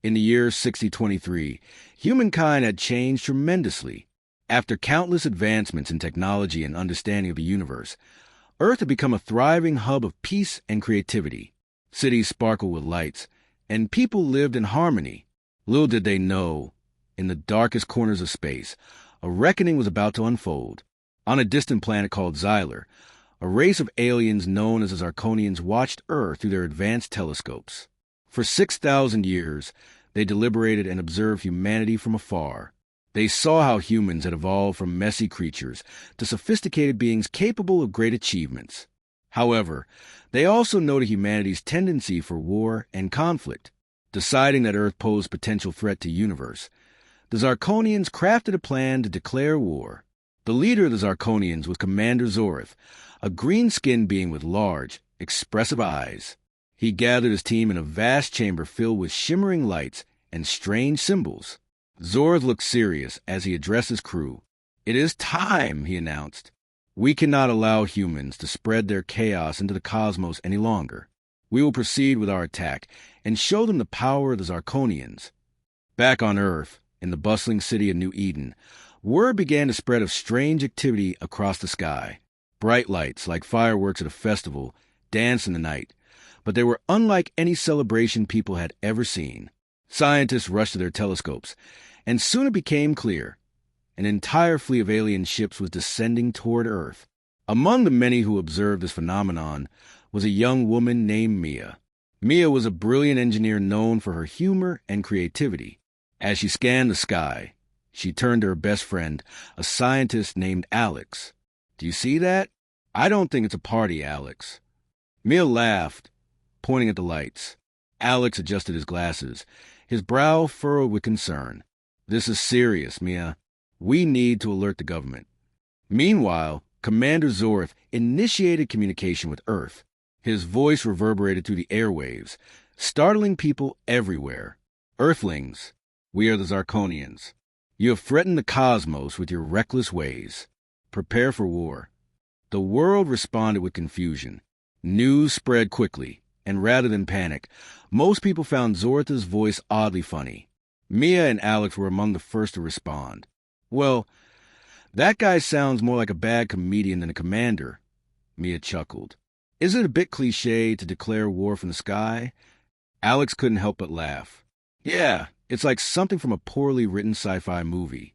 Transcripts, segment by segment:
In the year 6023, humankind had changed tremendously. After countless advancements in technology and understanding of the universe, Earth had become a thriving hub of peace and creativity. Cities sparkled with lights, and people lived in harmony. Little did they know, in the darkest corners of space, a reckoning was about to unfold. On a distant planet called Xyler, a race of aliens known as the Zarkonians watched Earth through their advanced telescopes. For 6,000 years, they deliberated and observed humanity from afar. They saw how humans had evolved from messy creatures to sophisticated beings capable of great achievements. However, they also noted humanity's tendency for war and conflict. Deciding that Earth posed potential threat to the universe, the Zarkonians crafted a plan to declare war. The leader of the Zarkonians was Commander Zorth, a green-skinned being with large, expressive eyes. He gathered his team in a vast chamber filled with shimmering lights and strange symbols. Zorth looked serious as he addressed his crew. "It is time," he announced. "We cannot allow humans to spread their chaos into the cosmos any longer. We will proceed with our attack and show them the power of the Zarkonians." Back on Earth, in the bustling city of New Eden, word began to spread of strange activity across the sky. Bright lights, like fireworks at a festival, danced in the night, but they were unlike any celebration people had ever seen. Scientists rushed to their telescopes, and soon it became clear. An entire fleet of alien ships was descending toward Earth. Among the many who observed this phenomenon was a young woman named Mia. Mia was a brilliant engineer known for her humor and creativity. As she scanned the sky, she turned to her best friend, a scientist named Alex. "Do you see that? I don't think it's a party, Alex." Mia laughed, pointing at the lights. Alex adjusted his glasses, his brow furrowed with concern. "This is serious, Mia. We need to alert the government." Meanwhile, Commander Zorth initiated communication with Earth. His voice reverberated through the airwaves, startling people everywhere. "Earthlings, we are the Zarkonians. You have threatened the cosmos with your reckless ways. Prepare for war." The world responded with confusion. News spread quickly, and rather than panic, most people found Zorth's voice oddly funny. Mia and Alex were among the first to respond. "Well, that guy sounds more like a bad comedian than a commander," Mia chuckled. "Is it a bit cliché to declare war from the sky?" Alex couldn't help but laugh. "Yeah, it's like something from a poorly written sci-fi movie."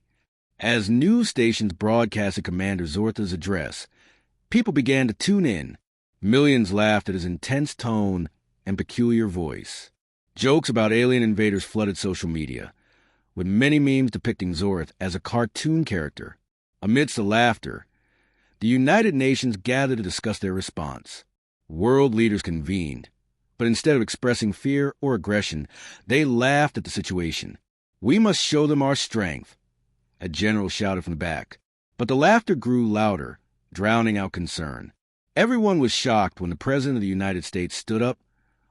As news stations broadcasted Commander Zorth's address, people began to tune in. Millions laughed at his intense tone and peculiar voice. Jokes about alien invaders flooded social media, with many memes depicting Zorth as a cartoon character. Amidst the laughter, the United Nations gathered to discuss their response. World leaders convened, but instead of expressing fear or aggression, they laughed at the situation. "We must show them our strength," a general shouted from the back. But the laughter grew louder, drowning out concern. Everyone was shocked when the President of the United States stood up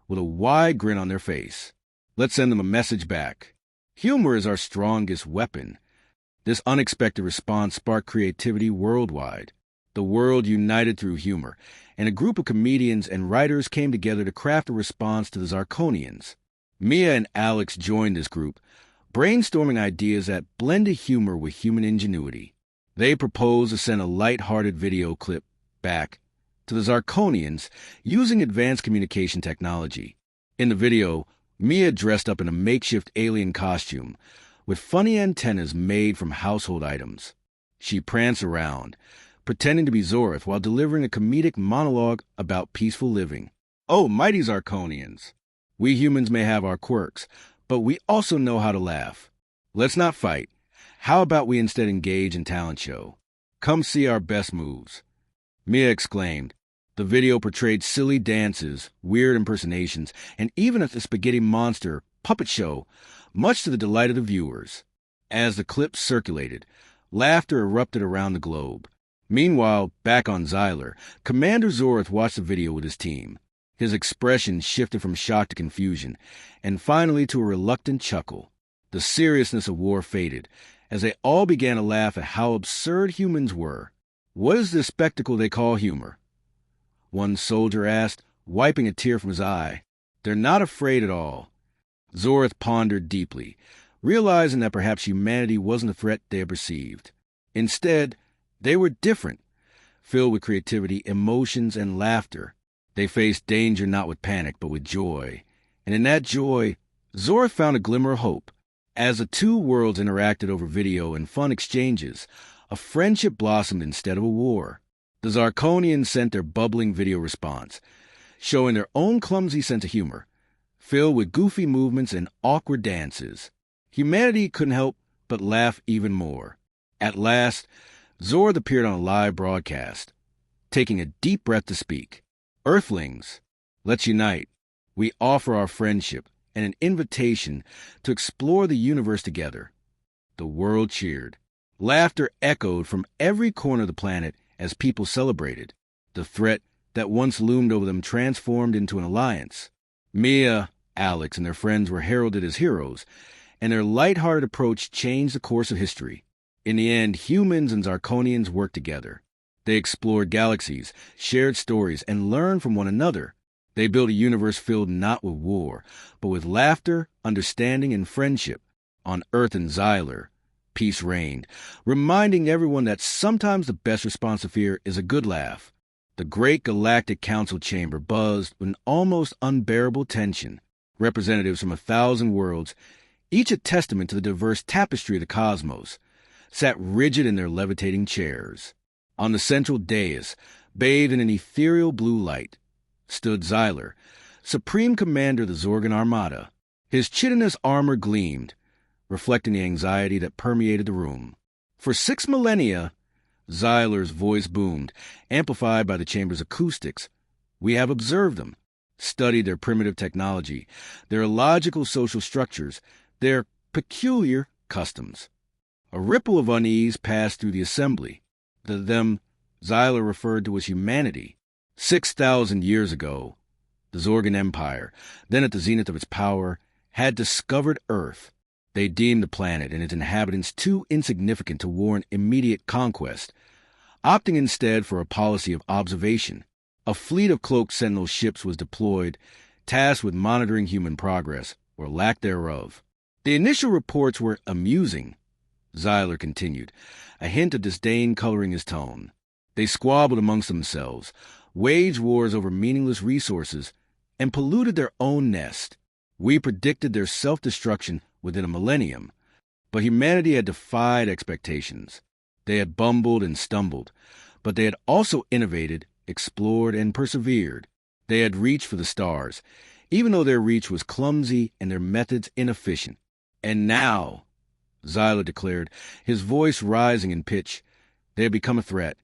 with a wide grin on their face. "Let's send them a message back. Humor is our strongest weapon." This unexpected response sparked creativity worldwide. The world united through humor, and a group of comedians and writers came together to craft a response to the Zarkonians. Mia and Alex joined this group, brainstorming ideas that blended humor with human ingenuity. They proposed to send a light-hearted video clip back to the Zarkonians using advanced communication technology. In the video, Mia dressed up in a makeshift alien costume with funny antennas made from household items. She pranced around, pretending to be Zorth while delivering a comedic monologue about peaceful living. "Oh, mighty Zarkonians! We humans may have our quirks, but we also know how to laugh. Let's not fight. How about we instead engage in talent show? Come see our best moves." Mia exclaimed. The video portrayed silly dances, weird impersonations, and even a spaghetti monster puppet show, much to the delight of the viewers. As the clip circulated, laughter erupted around the globe. Meanwhile, back on Xyler, Commander Zorth watched the video with his team. His expression shifted from shock to confusion, and finally to a reluctant chuckle. The seriousness of war faded, as they all began to laugh at how absurd humans were. "What is this spectacle they call humor?" one soldier asked, wiping a tear from his eye. "They're not afraid at all. Zorth pondered deeply, realizing that perhaps humanity wasn't the threat they had perceived. Instead, they were different, filled with creativity, emotions, and laughter. They faced danger not with panic, but with joy. And in that joy, Zorth found a glimmer of hope. As the two worlds interacted over video and fun exchanges, a friendship blossomed instead of a war. The Zarkonians sent their bubbling video response, showing their own clumsy sense of humor, filled with goofy movements and awkward dances. Humanity couldn't help but laugh even more. At last, Zorth appeared on a live broadcast, taking a deep breath to speak. Earthlings, let's unite. We offer our friendship and an invitation to explore the universe together. The world cheered. Laughter echoed from every corner of the planet as people celebrated. The threat that once loomed over them transformed into an alliance. Mia, Alex, and their friends were heralded as heroes, and their lighthearted approach changed the course of history. In the end, humans and Zarkonians worked together. They explored galaxies, shared stories, and learned from one another. They built a universe filled not with war, but with laughter, understanding, and friendship. On Earth and Xylar, peace reigned, reminding everyone that sometimes the best response to fear is a good laugh. The great Galactic Council chamber buzzed with an almost unbearable tension. Representatives from 1,000 worlds, each a testament to the diverse tapestry of the cosmos, sat rigid in their levitating chairs. On the central dais, bathed in an ethereal blue light, stood Xylar, Supreme Commander of the Zorgan Armada. His chitinous armor gleamed, reflecting the anxiety that permeated the room. For 6 millennia, Xylar's voice boomed, amplified by the chamber's acoustics. We have observed them, studied their primitive technology, their illogical social structures, their peculiar customs. A ripple of unease passed through the assembly. The them Xylar referred to as humanity. 6,000 years ago, the Zorgan Empire, then at the zenith of its power, had discovered Earth. They deemed the planet and its inhabitants too insignificant to warrant immediate conquest, opting instead for a policy of observation. A fleet of cloaked sentinel ships was deployed, tasked with monitoring human progress, or lack thereof. The initial reports were amusing, Xylar continued, a hint of disdain coloring his tone. They squabbled amongst themselves, waged wars over meaningless resources, and polluted their own nest. We predicted their self-destruction within a millennium, but humanity had defied expectations. They had bumbled and stumbled, but they had also innovated, explored, and persevered. They had reached for the stars, even though their reach was clumsy and their methods inefficient. And now, Xylar declared, his voice rising in pitch, they have become a threat.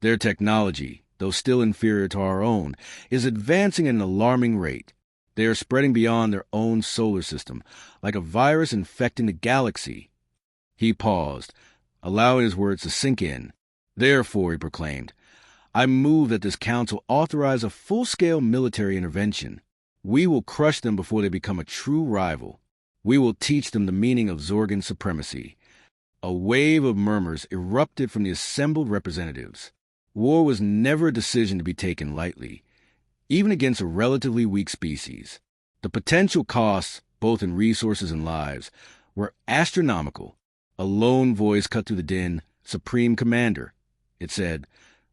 Their technology, though still inferior to our own, is advancing at an alarming rate. They are spreading beyond their own solar system, like a virus infecting the galaxy. He paused, allowing his words to sink in. Therefore, he proclaimed, I move that this council authorize a full-scale military intervention. We will crush them before they become a true rival. We will teach them the meaning of Zorgan supremacy. A wave of murmurs erupted from the assembled representatives. War was never a decision to be taken lightly, even against a relatively weak species. The potential costs, both in resources and lives, were astronomical. A lone voice cut through the din, Supreme Commander, it said,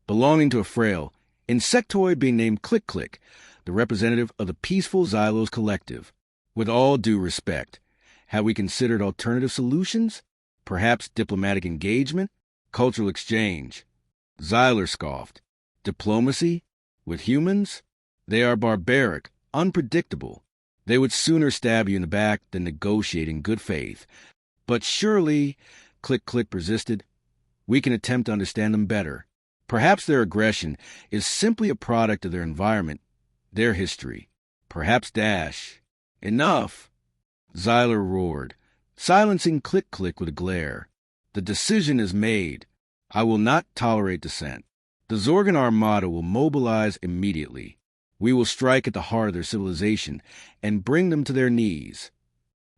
belonging to a frail insectoid being named Click-Click, the representative of the peaceful Xylos Collective. With all due respect, have we considered alternative solutions? Perhaps diplomatic engagement? Cultural exchange? Xylar scoffed. Diplomacy? With humans? They are barbaric, unpredictable. They would sooner stab you in the back than negotiate in good faith. But surely, Click-Click persisted, we can attempt to understand them better. Perhaps their aggression is simply a product of their environment, their history. Perhaps Dash. Enough! Xylar roared, silencing Click-Click with a glare. The decision is made. I will not tolerate dissent. The Zorgan Armada will mobilize immediately. We will strike at the heart of their civilization and bring them to their knees.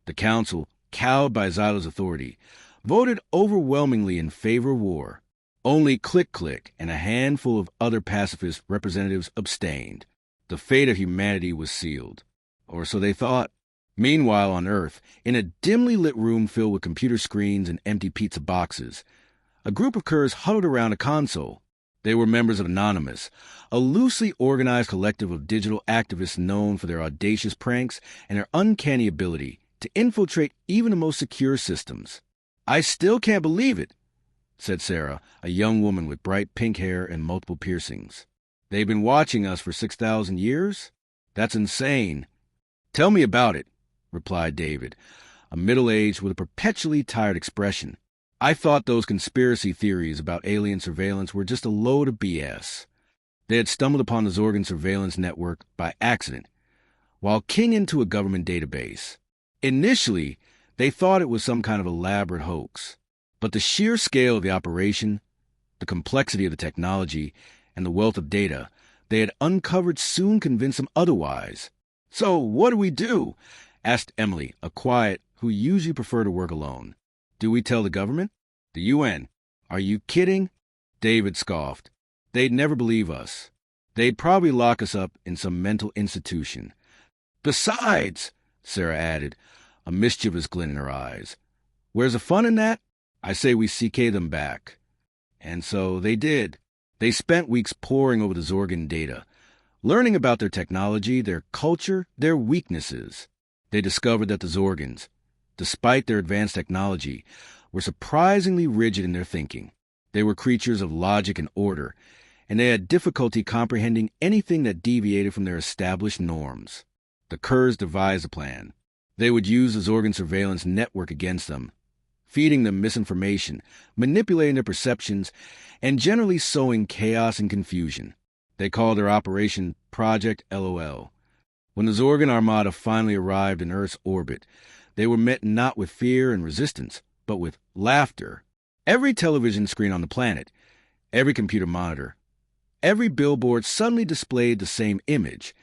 The council, cowed by Xylar's authority, voted overwhelmingly in favor of war. Only Click-Click and a handful of other pacifist representatives abstained. The fate of humanity was sealed. Or so they thought. Meanwhile, on Earth, in a dimly lit room filled with computer screens and empty pizza boxes, a group of curs huddled around a console. They were members of Anonymous, a loosely organized collective of digital activists known for their audacious pranks and their uncanny ability to infiltrate even the most secure systems. "I still can't believe it," said Sarah, a young woman with bright pink hair and multiple piercings. "They've been watching us for 6,000 years? That's insane." "Tell me about it," replied David, a middle-aged with a perpetually tired expression. "I thought those conspiracy theories about alien surveillance were just a load of BS. They had stumbled upon the Zorgan surveillance network by accident, while keying into a government database. Initially, they thought it was some kind of elaborate hoax. But the sheer scale of the operation, the complexity of the technology, and the wealth of data they had uncovered soon convinced them otherwise. "So what do we do?" asked Emily, a quiet who usually preferred to work alone. "Do we tell the government? The UN? Are you kidding?" David scoffed. "They'd never believe us. They'd probably lock us up in some mental institution." "Besides," Sarah added, a mischievous glint in her eyes, "where's the fun in that? I say we CK them back." And so they did. They spent weeks poring over the Zorgan data, learning about their technology, their culture, their weaknesses. They discovered that the Zorgans, despite their advanced technology, were surprisingly rigid in their thinking. They were creatures of logic and order, and they had difficulty comprehending anything that deviated from their established norms. The Curs devised a plan. They would use the Zorgan surveillance network against them, feeding them misinformation, manipulating their perceptions, and generally sowing chaos and confusion. They called their operation Project LOL. When the Zorgan Armada finally arrived in Earth's orbit, they were met not with fear and resistance, but with laughter. Every television screen on the planet, every computer monitor, every billboard suddenly displayed the same image: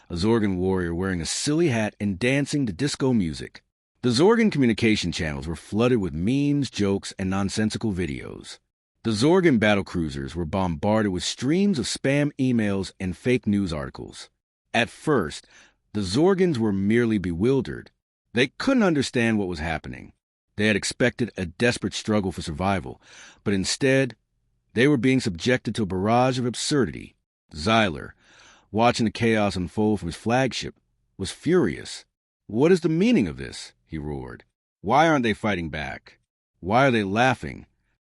a Zorgan warrior wearing a silly hat and dancing to disco music. The Zorgan communication channels were flooded with memes, jokes, and nonsensical videos. The Zorgan battlecruisers were bombarded with streams of spam emails and fake news articles. At first, the Zorgans were merely bewildered. They couldn't understand what was happening. They had expected a desperate struggle for survival, but instead, they were being subjected to a barrage of absurdity. Zyler, watching the chaos unfold from his flagship, was furious. "What is the meaning of this?" he roared. "Why aren't they fighting back? Why are they laughing?"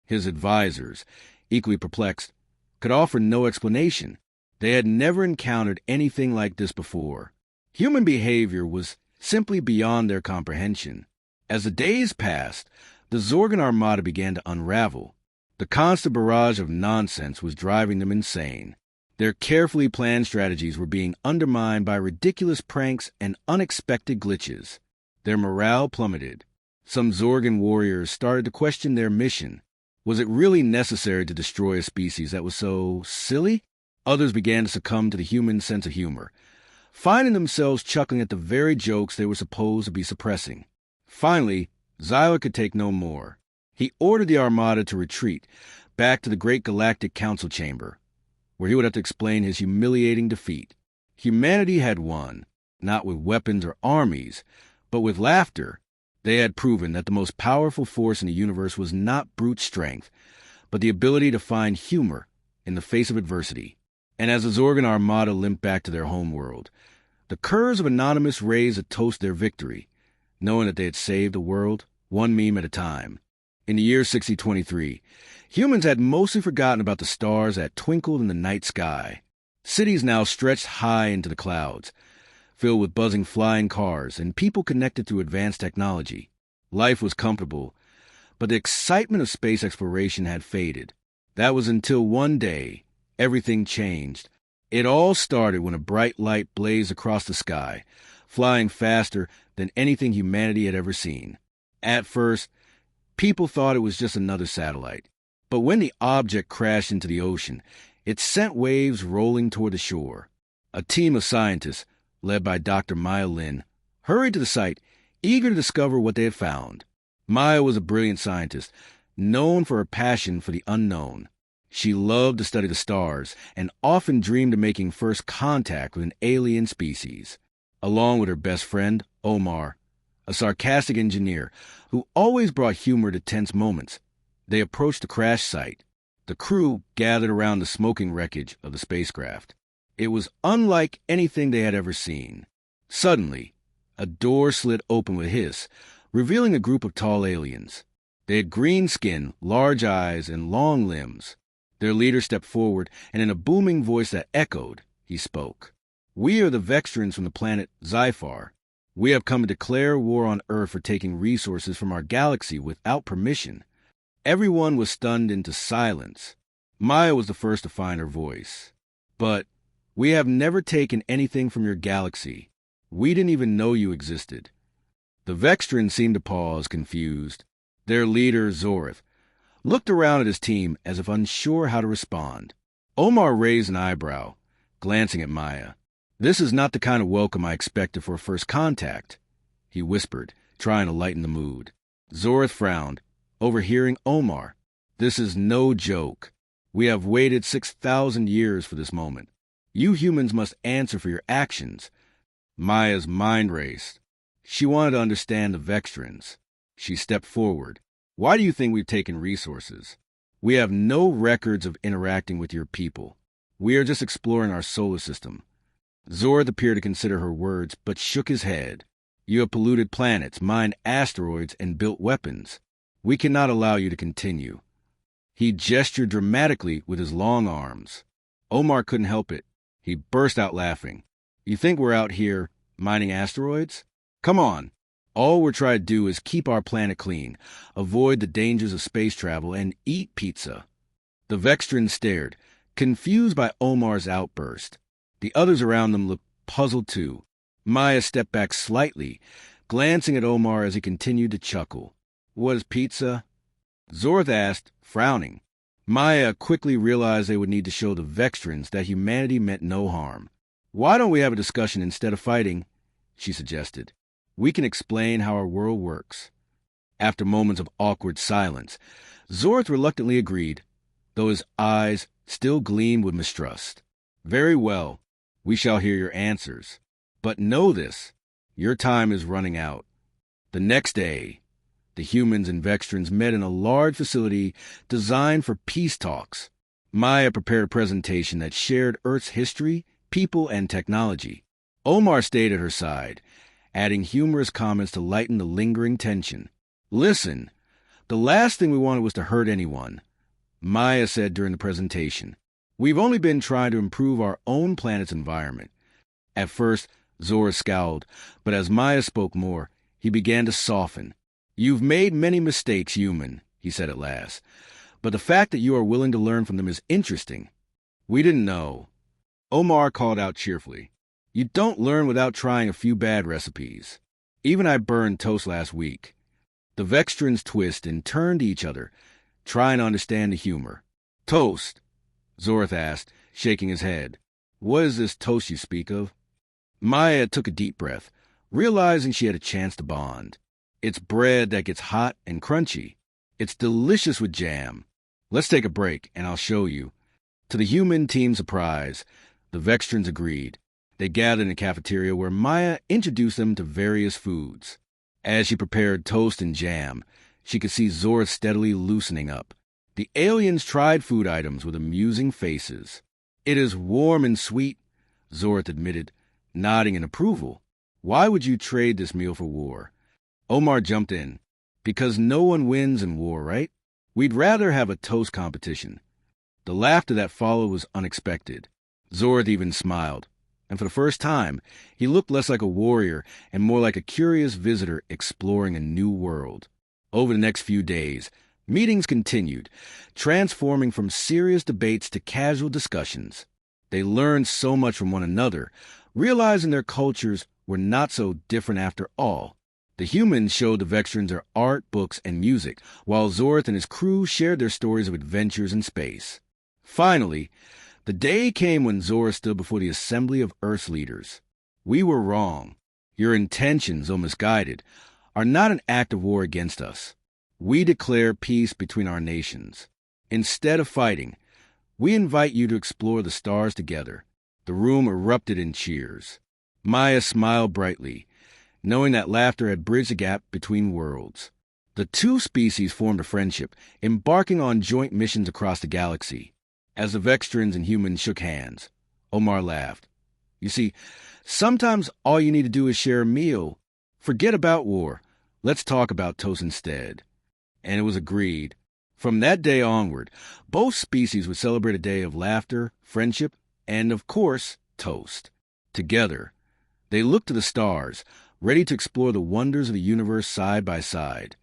His advisors, equally perplexed, could offer no explanation. They had never encountered anything like this before. Human behavior was simply beyond their comprehension. As the days passed, the Zorgan Armada began to unravel. The constant barrage of nonsense was driving them insane. Their carefully planned strategies were being undermined by ridiculous pranks and unexpected glitches. Their morale plummeted. Some Zorgan warriors started to question their mission. Was it really necessary to destroy a species that was so silly? Others began to succumb to the human sense of humor, finding themselves chuckling at the very jokes they were supposed to be suppressing. Finally, Zyler could take no more. He ordered the Armada to retreat back to the great Galactic Council chamber, where he would have to explain his humiliating defeat. Humanity had won, not with weapons or armies, but with laughter. They had proven that the most powerful force in the universe was not brute strength, but the ability to find humor in the face of adversity. And as the Zorgan Armada limped back to their homeworld, the Curs of Anonymous raised a toast to their victory, knowing that they had saved the world, one meme at a time. In the year 6023, humans had mostly forgotten about the stars that twinkled in the night sky. Cities now stretched high into the clouds, filled with buzzing flying cars and people connected through advanced technology. Life was comfortable, but the excitement of space exploration had faded. That was until one day, everything changed. It all started when a bright light blazed across the sky, flying faster than anything humanity had ever seen. At first, people thought it was just another satellite. But when the object crashed into the ocean, it sent waves rolling toward the shore. A team of scientists, led by Dr. Maya Lin, hurried to the site, eager to discover what they had found. Maya was a brilliant scientist, known for her passion for the unknown. She loved to study the stars and often dreamed of making first contact with an alien species. along with her best friend, Omar, a sarcastic engineer who always brought humor to tense moments. They approached the crash site. The crew gathered around the smoking wreckage of the spacecraft. It was unlike anything they had ever seen. Suddenly, a door slid open with a hiss, revealing a group of tall aliens. They had green skin, large eyes, and long limbs. Their leader stepped forward, and in a booming voice that echoed, he spoke. "We are the Vextrans from the planet Zyphar. We have come to declare war on Earth for taking resources from our galaxy without permission." Everyone was stunned into silence. Maya was the first to find her voice. "But we have never taken anything from your galaxy. We didn't even know you existed." The Vextrans seemed to pause, confused. Their leader, Zorth, looked around at his team as if unsure how to respond. Omar raised an eyebrow, glancing at Maya. "This is not the kind of welcome I expected for a first contact," he whispered, trying to lighten the mood. Zorth frowned, overhearing Omar. "This is no joke. We have waited 6,000 years for this moment. You humans must answer for your actions." Maya's mind raced. She wanted to understand the Vextrans. She stepped forward. "Why do you think we've taken resources? We have no records of interacting with your people. We are just exploring our solar system." Zorth appeared to consider her words, but shook his head. "You have polluted planets, mined asteroids, and built weapons. We cannot allow you to continue." He gestured dramatically with his long arms. Omar couldn't help it. He burst out laughing. "You think we're out here mining asteroids? Come on. All we're trying to do is keep our planet clean, avoid the dangers of space travel, and eat pizza." The Vextrans stared, confused by Omar's outburst. The others around them looked puzzled too. Maya stepped back slightly, glancing at Omar as he continued to chuckle. "What is pizza?" Zorth asked, frowning. Maya quickly realized they would need to show the Vextrans that humanity meant no harm. "Why don't we have a discussion instead of fighting?" she suggested. "We can explain how our world works." After moments of awkward silence, Zorth reluctantly agreed, though his eyes still gleamed with mistrust. "Very well. We shall hear your answers. But know this, your time is running out." The next day, the humans and Vextrans met in a large facility designed for peace talks. Maya prepared a presentation that shared Earth's history, people, and technology. Omar stayed at her side, adding humorous comments to lighten the lingering tension. "Listen, the last thing we wanted was to hurt anyone," Maya said during the presentation. "We've only been trying to improve our own planet's environment." At first, Zora scowled, but as Maya spoke more, he began to soften. "You've made many mistakes, human," he said at last, "but the fact that you are willing to learn from them is interesting." "We didn't know," Omar called out cheerfully. "You don't learn without trying a few bad recipes. Even I burned toast last week." The Vextrans twisted and turned to each other, trying to understand the humor. "Toast?" Zorth asked, shaking his head. "What is this toast you speak of?" Maya took a deep breath, realizing she had a chance to bond. "It's bread that gets hot and crunchy. It's delicious with jam. Let's take a break, and I'll show you." To the human team's surprise, the Vextrans agreed. They gathered in the cafeteria where Maya introduced them to various foods. As she prepared toast and jam, she could see Zorth steadily loosening up. The aliens tried food items with amusing faces. "It is warm and sweet," Zorth admitted, nodding in approval. "Why would you trade this meal for war?" Omar jumped in. "Because no one wins in war, right? We'd rather have a toast competition." The laughter that followed was unexpected. Zorth even smiled, and for the first time, he looked less like a warrior and more like a curious visitor exploring a new world. Over the next few days, meetings continued, transforming from serious debates to casual discussions. They learned so much from one another, realizing their cultures were not so different after all. The humans showed the Vextrans their art, books, and music, while Zorth and his crew shared their stories of adventures in space. Finally, the day came when Zora stood before the assembly of Earth's leaders. "We were wrong. Your intentions, though misguided, are not an act of war against us. We declare peace between our nations. Instead of fighting, we invite you to explore the stars together." The room erupted in cheers. Maya smiled brightly, knowing that laughter had bridged the gap between worlds. The two species formed a friendship, embarking on joint missions across the galaxy. As the Vextrans and humans shook hands, Omar laughed. You see, sometimes all you need to do is share a meal. Forget about war. Let's talk about toast instead. And it was agreed. From that day onward, both species would celebrate a day of laughter, friendship, and, of course, toast. Together, they looked to the stars, ready to explore the wonders of the universe side by side.